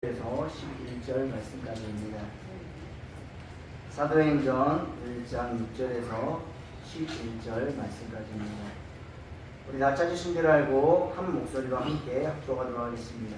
그래서 11절 말씀까지입니다. 사도행전 1장 6절에서 11절 말씀까지입니다. 우리 다 찾으신 줄 알고 한 목소리로 함께 합독하도록 하겠습니다.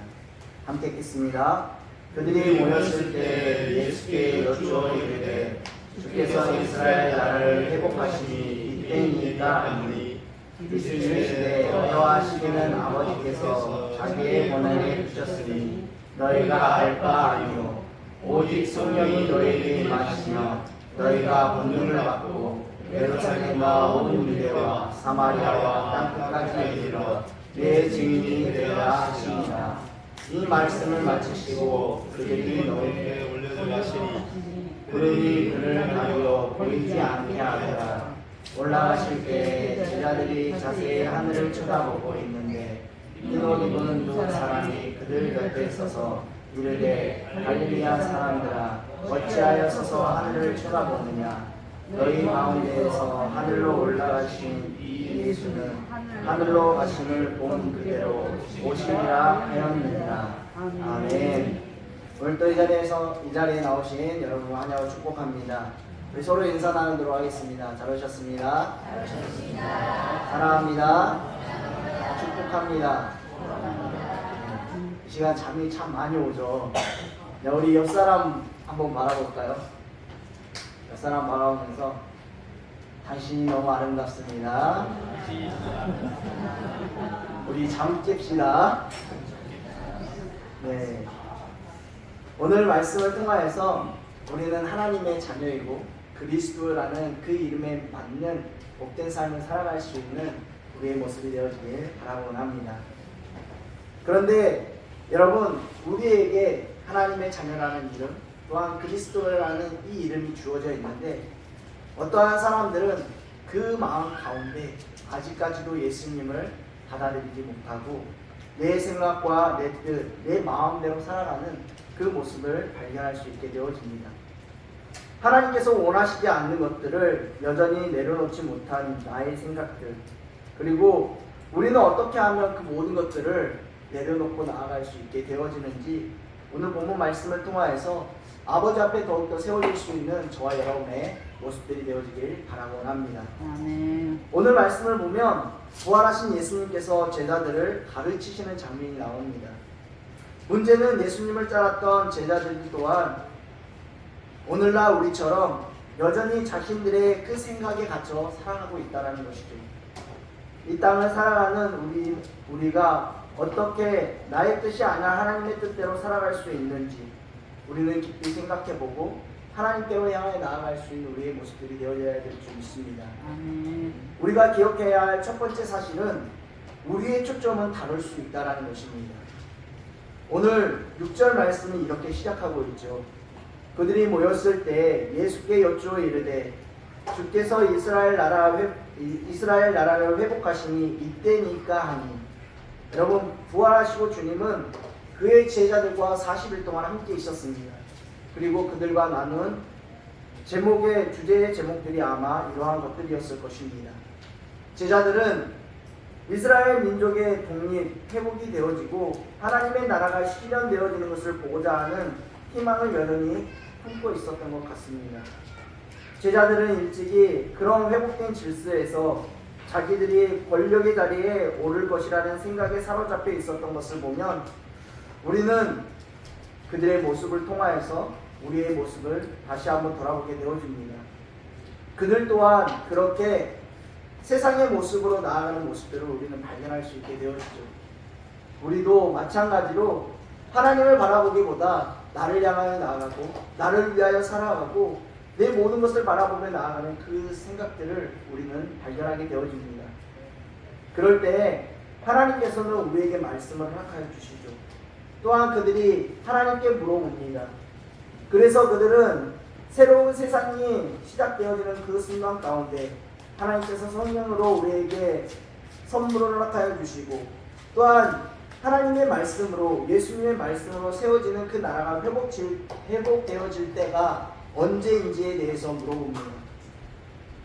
함께 읽겠습니다. 그들이 모였을 때 예수께 여쭈어 이르되 주께서 이스라엘 나라를 회복하시니 이때니까 하니 이르시되 너와 시기는 아버지께서 자기의 권한에 주셨으니 너희가 알 바 아니요 오직 성령이 너희에게 임하시며 너희가 본능을 받고 예루살렘과 온 유대와 사마리아와 땅끝까지 이르러 내 증인이 되라 하시니라. 이 말씀을 마치시고 그들이 너희에게 올려들어가시니 구름이 그를 가리워 보이지 않게 하더라. 올라가실 때 제자들이 자세히 하늘을 쳐다보고 있는데 흰 옷 입은 두 사람이 그들 곁에 서서 이르되 갈릴리아 사람들아 어찌하여 서서 하늘을 쳐다보느냐. 너희 가운데에서 하늘로 올라가신 이 예수는 하늘로 가심을 본 그대로 오시리라 하였느니라. 아멘. 오늘 또 이 자리에 나오신 여러분 환영하고 축복합니다. 우리 서로 인사 나누도록 하겠습니다. 잘 오셨습니다. 사랑합니다. 축복합니다. 이 시간 잠이 참 많이 오죠. 네, 우리 옆 사람 한번 바라볼까요? 옆 사람 바라보면서 당신이 너무 아름답습니다. 우리 잠 깹시다. 네. 오늘 말씀을 통하여서 우리는 하나님의 자녀이고 그리스도라는 그 이름에 맞는 복된 삶을 살아갈 수 있는 우리의 모습이 되어지길 바라곤 합니다. 그런데 여러분, 우리에게 하나님의 자녀라는 이름 또한 그리스도라는 이 이름이 주어져 있는데 어떠한 사람들은 그 마음 가운데 아직까지도 예수님을 받아들이지 못하고 내 생각과 내 뜻, 내 마음대로 살아가는 그 모습을 발견할 수 있게 되어집니다. 하나님께서 원하시지 않는 것들을 여전히 내려놓지 못한 나의 생각들, 그리고 우리는 어떻게 하면 그 모든 것들을 내려놓고 나아갈 수 있게 되어지는지 오늘 본문 말씀을 통하여서 아버지 앞에 더욱더 세워질 수 있는 저와 여러분의 모습들이 되어지길 바라곤 합니다. 아멘. 오늘 말씀을 보면 부활하신 예수님께서 제자들을 가르치시는 장면이 나옵니다. 문제는 예수님을 따랐던 제자들 또한 오늘날 우리처럼 여전히 자신들의 그 생각에 갇혀 살아가고 있다는 것이죠. 이 땅을 살아가는 우리가 어떻게 나의 뜻이 아니라 하나님의 뜻대로 살아갈 수 있는지 우리는 깊이 생각해보고 하나님께로 향해 나아갈 수 있는 우리의 모습들이 되어야 될 줄 믿습니다. 우리가 기억해야 할 첫 번째 사실은 우리의 초점은 다를 수 있다는 것입니다. 오늘 6절 말씀이 이렇게 시작하고 있죠. 그들이 모였을 때 예수께 여쭈어 이르되 주께서 이스라엘 나라를 회복하시니 이때니까 하니. 여러분, 부활하시고 주님은 그의 제자들과 40일 동안 함께 있었습니다. 그리고 그들과 나눈 주제의 제목들이 아마 이러한 것들이었을 것입니다. 제자들은 이스라엘 민족의 독립, 회복이 되어지고 하나님의 나라가 실현되어지는 것을 보고자 하는 희망을 여전히 품고 있었던 것 같습니다. 제자들은 일찍이 그런 회복된 질서에서 자기들이 권력의 자리에 오를 것이라는 생각에 사로잡혀 있었던 것을 보면 우리는 그들의 모습을 통하여서 우리의 모습을 다시 한번 돌아보게 되어집니다. 그들 또한 그렇게 세상의 모습으로 나아가는 모습들을 우리는 발견할 수 있게 되어지죠. 우리도 마찬가지로 하나님을 바라보기보다 나를 향하여 나아가고 나를 위하여 살아가고 내 모든 것을 바라보며 나아가는 그 생각들을 우리는 발견하게 되어집니다. 그럴 때 하나님께서는 우리에게 말씀을 허락하여 주시죠. 또한 그들이 하나님께 물어봅니다. 그래서 그들은 새로운 세상이 시작되어지는 그 순간 가운데 하나님께서 성령으로 우리에게 선물을 허락하여 주시고 또한 하나님의 말씀으로 예수님의 말씀으로 세워지는 그 나라가 회복되어질 때가 언제인지에 대해서 물어봅니다.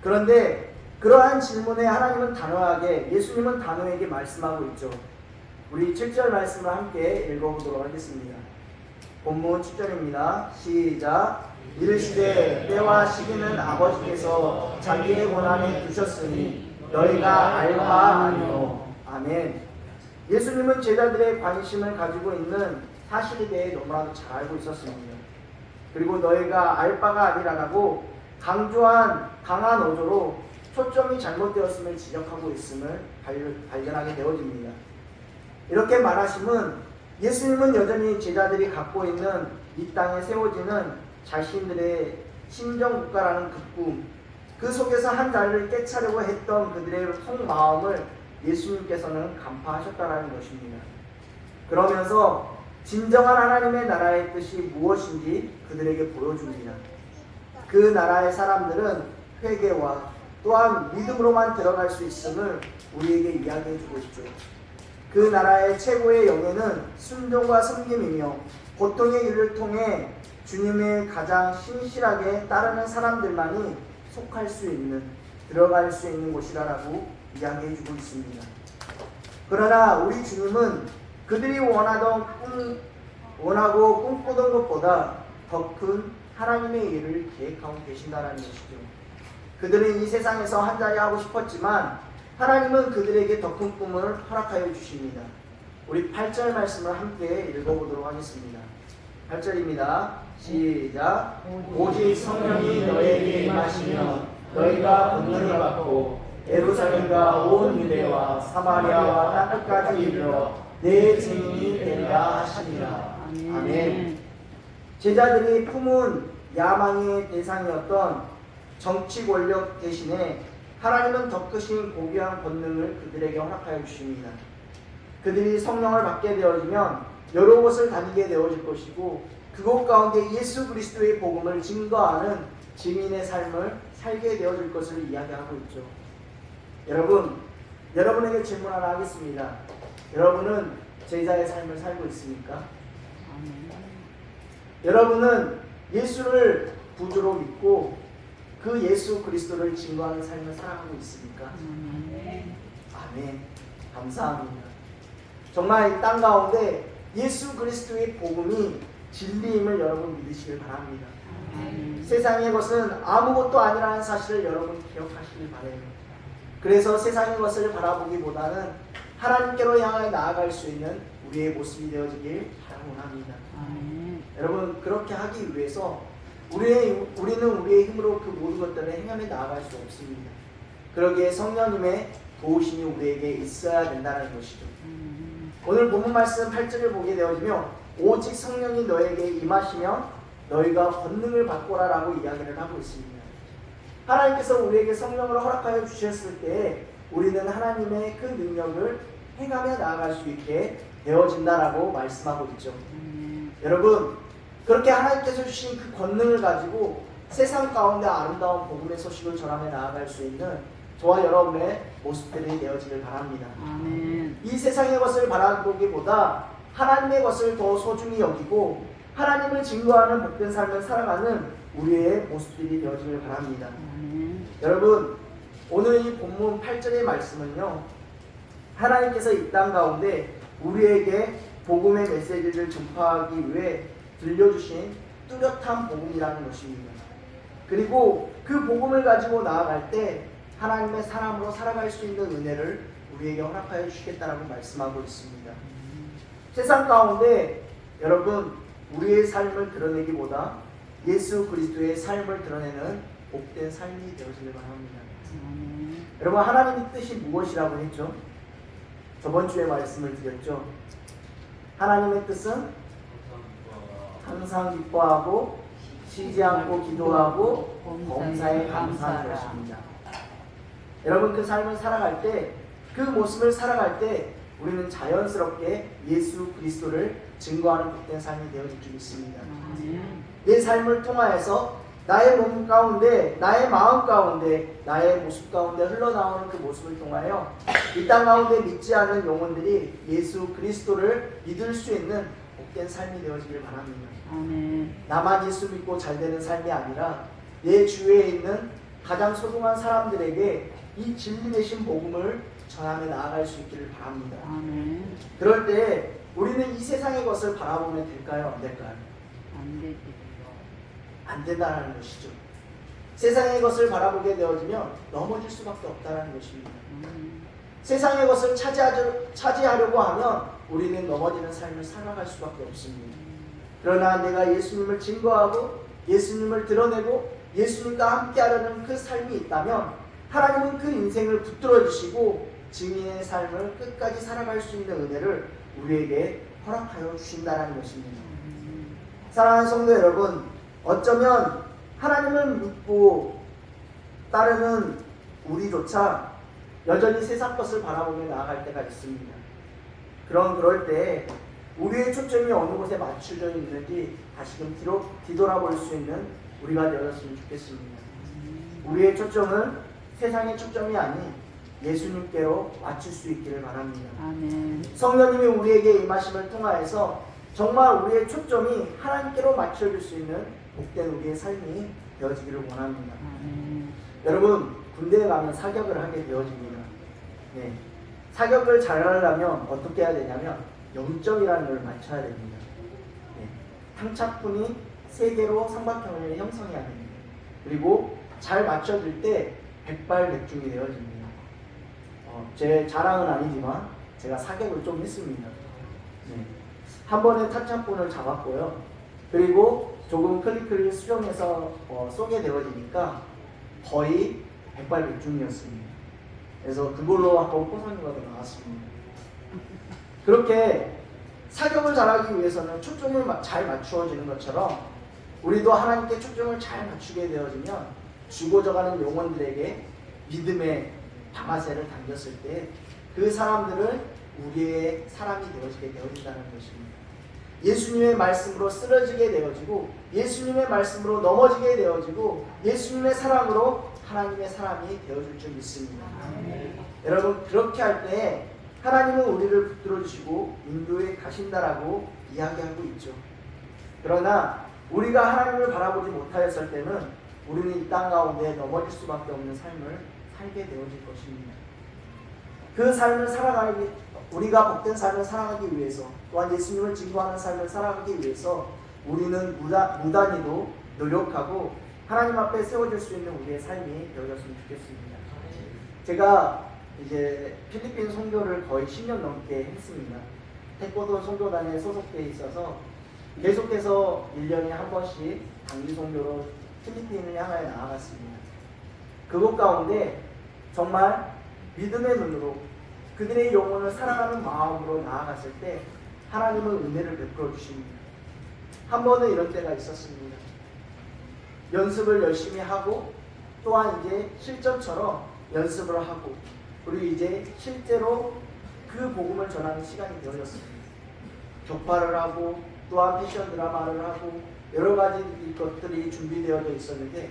그런데 그러한 질문에 하나님은 단호하게, 예수님은 단호하게 말씀하고 있죠. 우리 7절 말씀을 함께 읽어보도록 하겠습니다. 본문 7절입니다. 시작. 이르시되 때와 시기는 아버지께서 자기의 권한에 두셨으니 너희가 알 바 아니요. 아멘. 예수님은 제자들의 관심을 가지고 있는 사실에 대해 너무나도 잘 알고 있었습니다. 그리고 너희가 알 바가 아니라라고 강조한 강한 어조로 초점이 잘못되었음을 지적하고 있음을 발견하게 되어집니다. 이렇게 말하심은 예수님은 여전히 제자들이 갖고 있는 이 땅에 세워지는 자신들의 신정국가라는 그 꿈, 그 속에서 한 자리를 깨차려고 했던 그들의 속마음을 예수님께서는 간파하셨다는 것입니다. 그러면서 진정한 하나님의 나라의 뜻이 무엇인지 그들에게 보여줍니다. 그 나라의 사람들은 회개와 또한 믿음으로만 들어갈 수 있음을 우리에게 이야기해주고 있죠. 그 나라의 최고의 영예는 순종과 섬김이며 고통의 일을 통해 주님의 가장 신실하게 따르는 사람들만이 속할 수 있는, 들어갈 수 있는 곳이라고 이야기해주고 있습니다. 그러나 우리 주님은 그들이 원하고 꿈꾸던 것보다 더 큰 하나님의 일을 계획하고 계신다는 것이죠. 그들은 이 세상에서 한자리 하고 싶었지만 하나님은 그들에게 더 큰 꿈을 허락하여 주십니다. 우리 8절 말씀을 함께 읽어보도록 하겠습니다. 8절입니다. 시작. 오직 성령이 너에게 임하시면 너희가 권능을 받고 예루살렘과 온 유대와 사마리아와 땅끝까지 이르러 내 증인이 되리라 하시니라. 아멘. 제자들이 품은 야망의 대상이었던 정치 권력 대신에 하나님은 더 크신 고귀한 권능을 그들에게 허락하여 주십니다. 그들이 성령을 받게 되어지면 여러 곳을 다니게 되어질 것이고 그곳 가운데 예수 그리스도의 복음을 증거하는 증인의 삶을 살게 되어질 것을 이야기하고 있죠. 여러분에게 질문 하나 하겠습니다. 여러분은 제자의 삶을 살고 있습니까? 여러분은 예수를 구주로 믿고 그 예수 그리스도를 증거하는 삶을 살아가고 있습니까? 아멘. 감사합니다. 정말 이 땅 가운데 예수 그리스도의 복음이 진리임을 여러분 믿으시길 바랍니다. 세상의 것은 아무것도 아니라는 사실을 여러분 기억하시길 바라요. 그래서 세상의 것을 바라보기보다는 하나님께로 향해 나아갈 수 있는 우리의 모습이 되어지길 바라봅니다. 여러분 그렇게 하기 위해서 우리는 우리의 힘으로 그 모든 것들을 행함에 나아갈 수 없습니다. 그러기에 성령님의 도우심이 우리에게 있어야 된다는 것이죠. 오늘 본문 말씀 8절을 보게 되어지며 오직 성령이 너에게 임하시면 너희가 권능을 받고라 라고 이야기를 하고 있습니다. 하나님께서 우리에게 성령을 허락하여 주셨을 때 우리는 하나님의 그 능력을 행하며 나아갈 수 있게 되어진다라고 말씀하고 있죠. 여러분 그렇게 하나님께서 주신 그 권능을 가지고 세상 가운데 아름다운 복음의 소식을 전하며 나아갈 수 있는 저와 여러분의 모습들이 되어지길 바랍니다. 아멘. 이 세상의 것을 바라보기보다 하나님의 것을 더 소중히 여기고 하나님을 증거하는 복된 삶을 살아가는 우리의 모습들이 되어지길 바랍니다. 여러분 오늘 이 본문 8절의 말씀은요 하나님께서 이 땅 가운데 우리에게 복음의 메시지를 전파하기 위해 들려주신 뚜렷한 복음이라는 것입니다. 그리고 그 복음을 가지고 나아갈 때 하나님의 사람으로 살아갈 수 있는 은혜를 우리에게 허락하여 주시겠다라고 말씀하고 있습니다. 세상 가운데 여러분 우리의 삶을 드러내기보다 예수 그리스도의 삶을 드러내는 복된 삶이 되어지길 바랍니다. 여러분 하나님의 뜻이 무엇이라고 했죠? 저번 주에 말씀을 드렸죠. 하나님의 뜻은 항상 기뻐하고 쉬지 않고 기도하고 범사에 감사하는 것입니다. 여러분 그 삶을 살아갈 때 그 모습을 살아갈 때 우리는 자연스럽게 예수 그리스도를 증거하는 복된 삶이 되어질 줄 믿습니다. 내 삶을 통하여서 나의 몸 가운데, 나의 마음 가운데, 나의 모습 가운데 흘러나오는 그 모습을 통하여 이 땅 가운데 믿지 않는 영혼들이 예수 그리스도를 믿을 수 있는 복된 삶이 되어지길 바랍니다. 나만 예수 믿고 잘 되는 삶이 아니라 내 주위에 있는 가장 소중한 사람들에게 이 진리 되신 복음을 전하며 나아갈 수 있기를 바랍니다. 그럴 때 우리는 이 세상의 것을 바라보면 될까요? 안 될까요? 안 되지요. 안 된다는 것이죠. 세상의 것을 바라보게 되어지면 넘어질 수밖에 없다는 것입니다. 세상의 것을 차지하려고 하면 우리는 넘어지는 삶을 살아갈 수밖에 없습니다. 그러나 내가 예수님을 증거하고 예수님을 드러내고 예수님과 함께하려는 그 삶이 있다면 하나님은 그 인생을 붙들어 주시고 증인의 삶을 끝까지 살아갈 수 있는 은혜를 우리에게 허락하여 주신다는 것입니다. 사랑하는 성도 여러분, 어쩌면 하나님을 믿고 따르는 우리조차 여전히 세상 것을 바라보며 나아갈 때가 있습니다. 그럴 때 우리의 초점이 어느 곳에 맞춰져 있는지 다시금 뒤돌아볼 수 있는 우리가 되었으면 좋겠습니다. 우리의 초점은 세상의 초점이 아닌 예수님께로 맞출 수 있기를 바랍니다. 아멘. 성령님이 우리에게 임하심을 통하여서 정말 우리의 초점이 하나님께로 맞춰질 수 있는 복된 우리의 삶이 되어지기를 원합니다. 아멘. 여러분, 군대에 가면 사격을 하게 되어집니다. 네. 사격을 잘하려면 어떻게 해야 되냐면 0점이라는 걸 맞춰야 됩니다. 네. 탕착분이 3개로 삼각형을 형성해야 됩니다. 그리고 잘 맞춰질 때 백발백중이 되어집니다. 제 자랑은 아니지만 제가 사격을 좀 했습니다. 네. 한 번에 탕착분을 잡았고요. 그리고 조금 클릭을 수정해서 쏘게 되어지니까 거의 백발백중이었습니다. 그래서 그걸로 한번 포상휴가가 나왔습니다. 그렇게 사격을 잘하기 위해서는 초점을 잘 맞추어지는 것처럼 우리도 하나님께 초점을 잘 맞추게 되어지면 죽어져가는 영혼들에게 믿음의 방아쇠를 당겼을 때 그 사람들은 우리의 사람이 되어진다는 것입니다. 예수님의 말씀으로 쓰러지게 되어지고 예수님의 말씀으로 넘어지게 되어지고 예수님의 사랑으로 하나님의 사람이 되어줄 줄 믿습니다. 여러분, 그렇게 할 때 하나님은 우리를 붙들어 주시고 인도에 가신다라고 이야기하고 있죠. 그러나 우리가 하나님을 바라보지 못하였을 때는 우리는 이 땅 가운데 넘어질 수밖에 없는 삶을 살게 되어질 것입니다. 그 삶을 살아가기, 우리가 복된 삶을 살아가기 위해서, 또한 예수님을 증거하는 삶을 살아가기 위해서 우리는 무단히도 노력하고 하나님 앞에 세워질 수 있는 우리의 삶이 되어졌으면 좋겠습니다. 제가 이제 필리핀 선교를 거의 10년 넘게 했습니다. 태권도 선교단에 소속되어 있어서 계속해서 1년에 한 번씩 단기 선교로 필리핀을 향하여 나아갔습니다. 그곳 가운데 정말 믿음의 눈으로 그들의 영혼을 사랑하는 마음으로 나아갔을 때 하나님은 은혜를 베풀어 주십니다. 한 번은 이런 때가 있었습니다. 연습을 열심히 하고 또한 이제 실전처럼 연습을 하고 그리고 이제 실제로 그 복음을 전하는 시간이 되어졌습니다. 격파를 하고 또한 패션 드라마를 하고 여러 가지 것들이 준비되어져 있었는데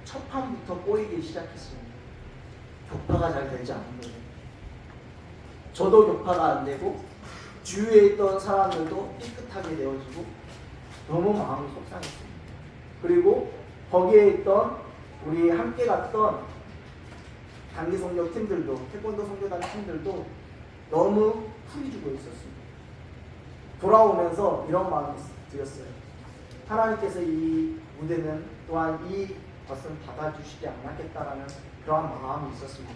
첫 판부터 꼬이기 시작했습니다. 격파가 잘 되지 않는 거예요. 저도 격파가 안 되고 주위에 있던 사람들도 삐끗하게 되어지고 너무 마음이 속상했습니다. 그리고 거기에 있던 우리 함께 갔던 단기 선교 팀들도 태권도 선교단 팀들도 너무 풀이 주고 있었습니다. 돌아오면서 이런 마음이 들었어요. 하나님께서 이 무대는 또한 이 것은 받아주시지 않았겠다라는 그러한 마음이 있었습니다.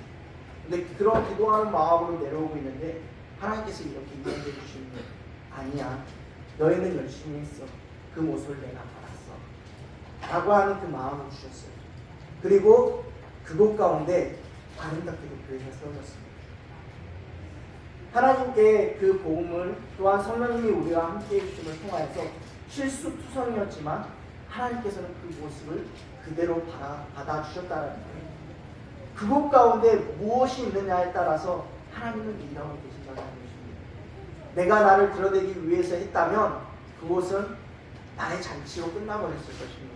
근데 그런 기도하는 마음으로 내려오고 있는데 하나님께서 이렇게 이야기해 주시는 거예요. 아니야, 너희는 열심히 했어. 그 모습을 내가 받았어 라고 하는 그 마음을 주셨어요. 그리고 그곳 가운데 아름답게도 교회가 세워졌습니다. 하나님께 그 복음을 또한 성령님이 우리와 함께 해주심을 통하여서 실수투성이었지만 하나님께서는 그 모습을 그대로 받아주셨다는 거예요. 그곳 가운데 무엇이 있느냐에 따라서 하나님은 일하고 계신다는 것입니다. 내가 나를 드러내기 위해서 했다면 그곳은 나의 잔치로 끝나버렸을 것입니다.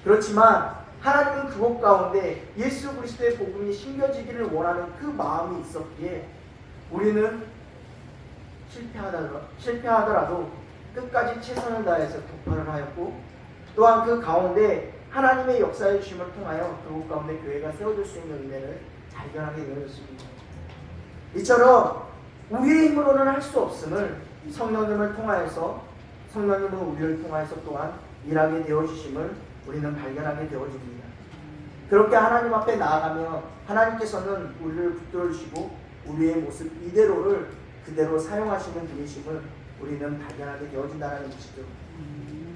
그렇지만 하나님은 그곳 가운데 예수 그리스도의 복음이 심겨지기를 원하는 그 마음이 있었기에 우리는 실패하더라도 끝까지 최선을 다해서 격파를 하였고 또한 그 가운데 하나님의 역사의 주심을 통하여 그곳 가운데 교회가 세워질 수 있는 은혜를 발견하게 되었습니다. 이처럼 우리의 힘으로는 할 수 없음을 성령님을 통하여서 성령님은 우리를 통하여서 또한 일하게 되어주심을 우리는 발견하게 되어집니다. 그렇게 하나님 앞에 나아가며 하나님께서는 우리를 붙들어주시고 우리의 모습 이대로를 그대로 사용하시는 분이심을 우리는 발견하게 되어진다는 것이죠.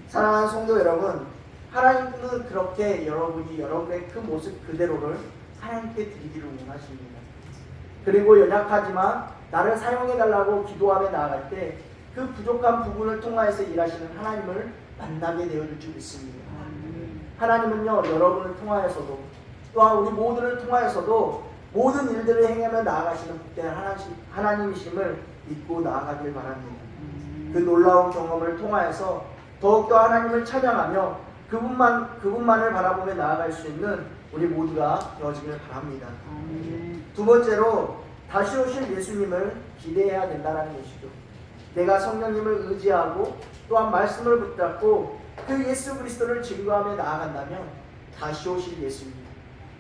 사랑하는 성도 여러분, 하나님은 그렇게 여러분이 여러분의 그 모습 그대로를 하나님께 드리기를 원하십니다. 그리고 연약하지만 나를 사용해달라고 기도하며 나아갈 때 그 부족한 부분을 통하여서 일하시는 하나님을 만나게 되어줄 줄 믿습니다. 하나님은요, 여러분을 통하여서도 또한 우리 모두를 통하여서도 모든 일들을 행하며 나아가시는 복된 하나님이심을 믿고 나아가길 바랍니다. 그 놀라운 경험을 통하여서 더욱더 하나님을 찬양하며 그분만을 바라보며 나아갈 수 있는 우리 모두가 되어지길 바랍니다. 두 번째로 다시 오실 예수님을 기대해야 된다는 것이죠. 내가 성령님을 의지하고 또한 말씀을 붙잡고 그 예수 그리스도를 증거하며 나아간다면 다시 오실 예수님,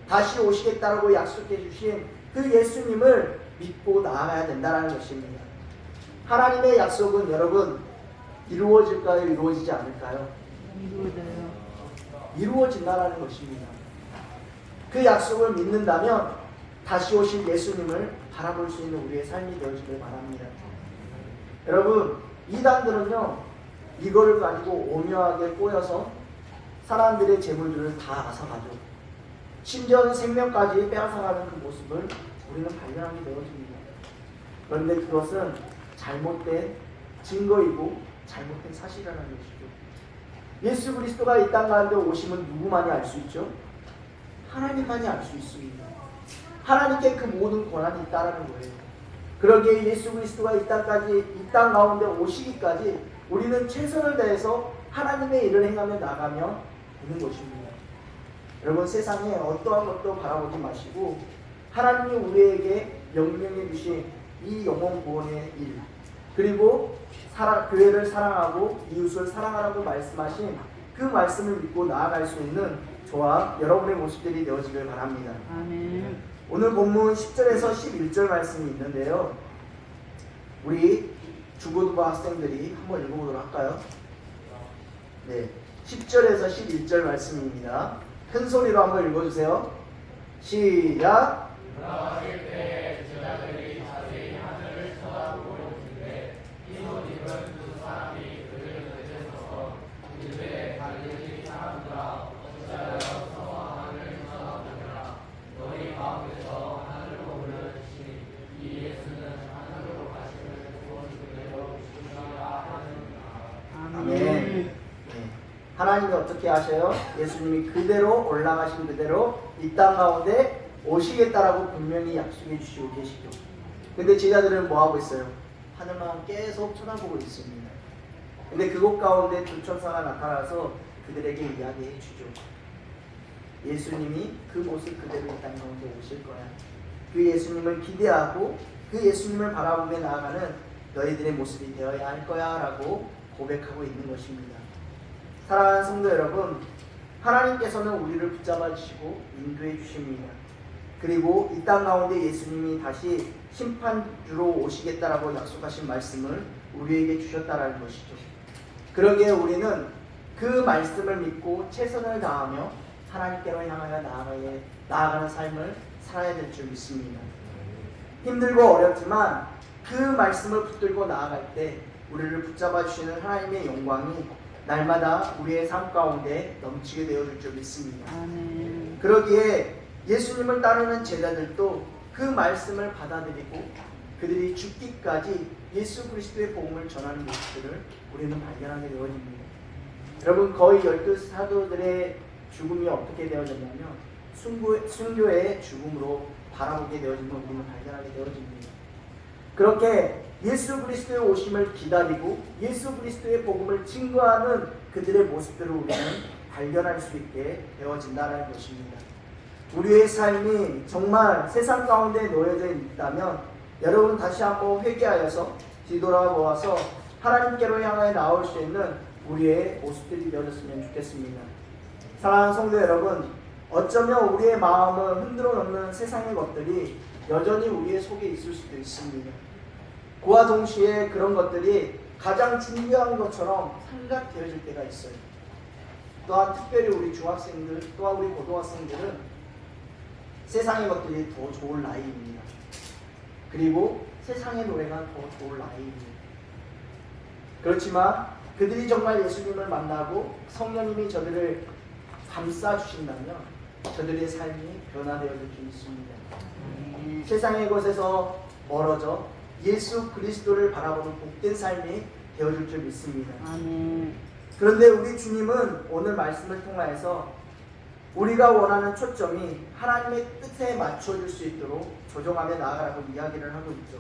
다시 오시겠다라고 약속해 주신 그 예수님을 믿고 나아가야 된다는 것입니다. 하나님의 약속은 여러분 이루어질까요? 이루어지지 않을까요? 이루어진다는 것입니다. 그 약속을 믿는다면 다시 오실 예수님을 바라볼 수 있는 우리의 삶이 되어지길 바랍니다. 여러분, 이단들은요, 이걸 가지고 오묘하게 꼬여서 사람들의 재물들을 다 앗아가죠. 심지어는 생명까지 빼앗아가는 그 모습을 우리는 발견하게 되어집니다. 그런데 그것은 잘못된 증거이고 잘못된 사실이라는 것이죠. 예수 그리스도가 이 땅 가운데 오심은 누구만이 알 수 있죠? 하나님만이 알 수 있습니다. 하나님께 그 모든 권한이 있다는 거예요. 그러기에 예수 그리스도가 이 땅 가운데 오시기까지 우리는 최선을 다해서 하나님의 일을 행하며 나가며 있는 것입니다. 여러분, 세상에 어떠한 것도 바라보지 마시고 하나님이 우리에게 명령해 주신 이 영혼 구원의 일, 그리고 교회를 사랑하고 이웃을 사랑하라고 말씀하신 그 말씀을 믿고 나아갈 수 있는 저와 여러분의 모습들이 되어지길 바랍니다. 아멘. 오늘 본문 10절에서 11절 말씀이 있는데요, 우리 중고등부 학생들이 한번 읽어보도록 할까요? 네, 10절에서 11절 말씀입니다. 큰 소리로 한번 읽어주세요. 시작. 돌아가실 때 제자들이 자세히 하늘을 쳐다보고 있는데 이모님은 두 사람이 그들 곁에 서서 이르되 갈릴리 사람들아 어찌하여 서와 하늘을 쳐다보느냐 너희 가운데서 하늘로 올라오신 이 예수는 하늘로 가심을 구원주되어 주시리라 하느니라. 아멘. 하나님이 어떻게 하셔요? 예수님이 그대로 올라가신 그대로 이 땅 가운데 오시겠다라고 분명히 약속해 주시고 계시죠. 근데 제자들은 뭐 하고 있어요? 하늘만 계속 쳐다보고 있습니다. 근데 그곳 가운데 두 천사가 나타나서 그들에게 이야기해 주죠. 예수님이 그 모습 그대로 이 땅 가운데 오실 거야. 그 예수님을 기대하고 그 예수님을 바라보며 나아가는 너희들의 모습이 되어야 할 거야 라고 고백하고 있는 것입니다. 사랑하는 성도 여러분, 하나님께서는 우리를 붙잡아 주시고 인도해 주십니다. 그리고 이 땅 가운데 예수님이 다시 심판주로 오시겠다라고 약속하신 말씀을 우리에게 주셨다라는 것이죠. 그러기에 우리는 그 말씀을 믿고 최선을 다하며 하나님께로 향하여 나아가는 삶을 살아야 될 줄 믿습니다. 힘들고 어렵지만 그 말씀을 붙들고 나아갈 때 우리를 붙잡아 주시는 하나님의 영광이 날마다 우리의 삶 가운데 넘치게 되어줄 줄 믿습니다. 아멘. 그러기에 예수님을 따르는 제자들도 그 말씀을 받아들이고 그들이 죽기까지 예수 그리스도의 복음을 전하는 모습들을 우리는 발견하게 되어집니다. 여러분, 거의 12 사도들의 죽음이 어떻게 되어졌냐면 순교의 죽음으로 바라보게 되어지는 우리는 발견하게 되어집니다. 그렇게 예수 그리스도의 오심을 기다리고 예수 그리스도의 복음을 증거하는 그들의 모습들을 우리는 발견할 수 있게 되어진다는 것입니다. 우리의 삶이 정말 세상 가운데 놓여져 있다면 여러분 다시 한번 회개하여서 뒤돌아보아서 하나님께로 향해 나올 수 있는 우리의 모습들이 되어졌으면 좋겠습니다. 사랑하는 성도 여러분, 어쩌면 우리의 마음을 흔들어 놓는 세상의 것들이 여전히 우리의 속에 있을 수도 있습니다. 그와 동시에 그런 것들이 가장 중요한 것처럼 생각되어질 때가 있어요. 또한 특별히 우리 중학생들, 또한 우리 고등학생들은 세상의 것들이 더 좋을 나이입니다. 그리고 세상의 노래가 더 좋을 나이입니다. 그렇지만 그들이 정말 예수님을 만나고 성령님이 저들을 감싸주신다면 저들의 삶이 변화되어질 수 있습니다. 세상의 것에서 멀어져 예수 그리스도를 바라보는 복된 삶이 되어질 줄 믿습니다. 아멘. 그런데 우리 주님은 오늘 말씀을 통하여서 우리가 원하는 초점이 하나님의 뜻에 맞춰줄 수 있도록 조정하며 나아가라고 이야기를 하고 있죠.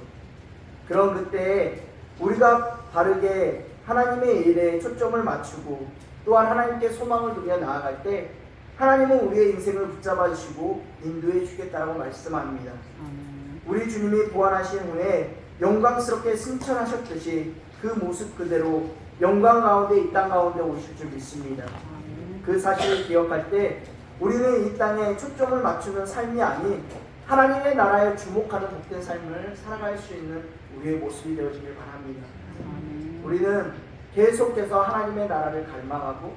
그런 그때에 우리가 바르게 하나님의 일에 초점을 맞추고 또한 하나님께 소망을 두며 나아갈 때 하나님은 우리의 인생을 붙잡아 주시고 인도해 주겠다라고 말씀합니다. 아멘. 우리 주님이 부활하신 후에 영광스럽게 승천하셨듯이 그 모습 그대로 영광 가운데 이 땅 가운데 오실 줄 믿습니다. 아멘. 그 사실을 기억할 때 우리는 이 땅에 초점을 맞추는 삶이 아닌 하나님의 나라에 주목하는 복된 삶을 살아갈 수 있는 우리의 모습이 되어지길 바랍니다. 아멘. 우리는 계속해서 하나님의 나라를 갈망하고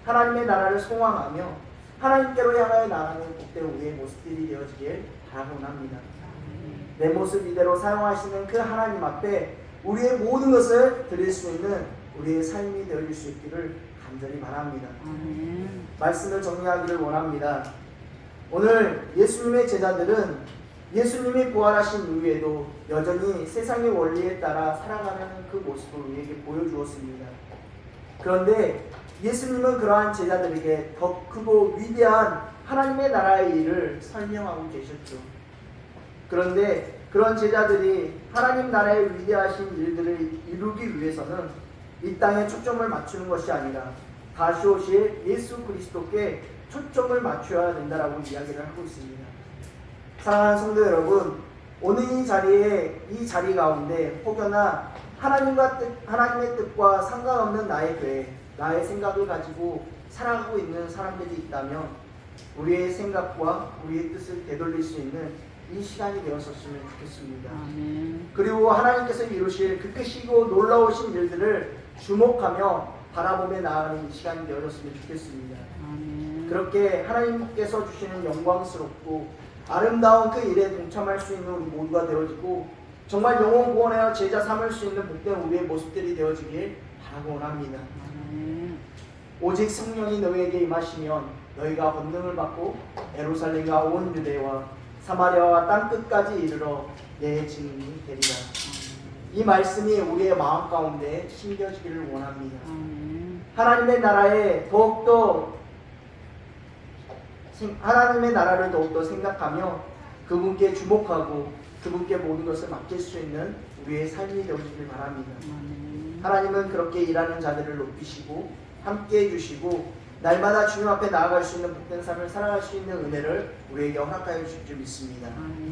하나님의 나라를 소망하며 하나님께로 향하여 나가는 복된 우리의 모습들이 되어지길 바라곤 합니다. 내 모습 이대로 사용하시는 그 하나님 앞에 우리의 모든 것을 드릴 수 있는 우리의 삶이 되어질 수 있기를 간절히 바랍니다. 아멘. 말씀을 정리하기를 원합니다. 오늘 예수님의 제자들은 예수님이 부활하신 이후에도 여전히 세상의 원리에 따라 살아가는 그 모습을 우리에게 보여주었습니다. 그런데 예수님은 그러한 제자들에게 더 크고 위대한 하나님의 나라의 일을 설명하고 계셨죠. 그런데 그런 제자들이 하나님 나라의 위대하신 일들을 이루기 위해서는 이 땅에 초점을 맞추는 것이 아니라 다시 오실 예수 그리스도께 초점을 맞춰야 된다라고 이야기를 하고 있습니다. 사랑하는 성도 여러분, 오늘 이 자리 가운데 혹여나 하나님의 뜻과 상관없는 나의 죄, 나의 생각을 가지고 살아가고 있는 사람들이 있다면 우리의 생각과 우리의 뜻을 되돌릴 수 있는 이 시간이 되었었으면 좋겠습니다. 아멘. 그리고 하나님께서 이루실 그 크시고 놀라우신 일들을 주목하며 바라보며 나아가는 이 시간이 되어졌으면 좋겠습니다. 아멘. 그렇게 하나님께서 주시는 영광스럽고 아름다운 그 일에 동참할 수 있는 우리 모두가 되어지고 정말 영혼 구원하여 제자 삼을 수 있는 복된 우리의 모습들이 되어지길 바라고 합니다. 아멘. 오직 성령이 너희에게 임하시면 너희가 권능을 받고 예루살렘과 온 유대와 사마리아와 땅 끝까지 이르러 내 증인이 되리라. 이 말씀이 우리의 마음 가운데 심겨지기를 원합니다. 아멘. 하나님의 나라를 더욱더 생각하며 그분께 주목하고 그분께 모든 것을 맡길 수 있는 우리의 삶이 되어지길 바랍니다. 아멘. 하나님은 그렇게 일하는 자들을 높이시고 함께 해주시고 날마다 주님 앞에 나아갈 수 있는 복된 삶을 살아갈 수 있는 은혜를 우리에게 허락하여 주실 줄 믿습니다. 아멘.